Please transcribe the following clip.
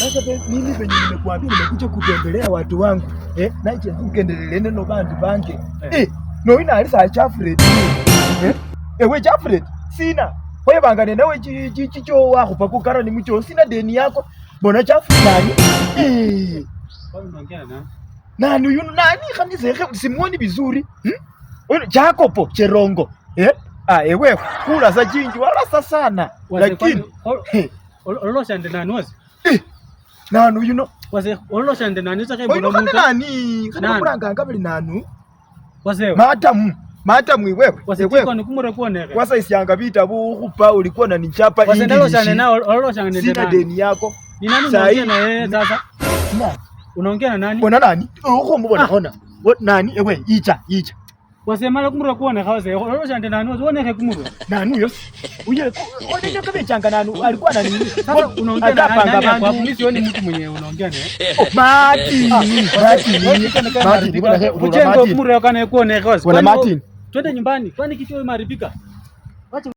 Sasa mimi venye nimekuambia nimekuja kutembelea watu wangu. Na ichi ngendelele neno bandi bange. No ina alisa Jafred. We Jafred sina. Wewe bangane nawe chicho wako pakukara ni mcho sina deni yako. Mbona Jafred nani? Wewe unaongea na nani huyu nani kanisa simuoni vizuri? Wewe Jacopo Cherongo. Wewe kula za jinji wala sana. Lakini olosha ndenani wazi? Nanu you know wase olosha ndenani saka mbona muta nani kana kuranga ngabili nanu wase matamu wewe wase kwa nikumure kuoneka wasa isianga vita bukupa ulikuwa na nichapa wase ndalosha ndenani olosha ndenani sina deni yako ni nani unaongea na yeye sasa unaongea na nani bona nani uko mbona ona nani ewe icha wase mala kumure kuoneka wase olosha ndenani uoneke kumure nani huyo uye onenya kama changa nanu alikuwa na nini sasa unaongea na nani hapo mimi sioni mtu mwenye unaongea naye Martin ujengo kumure kana kuoneka wase Martin twende nyumbani kwani kitu imaribika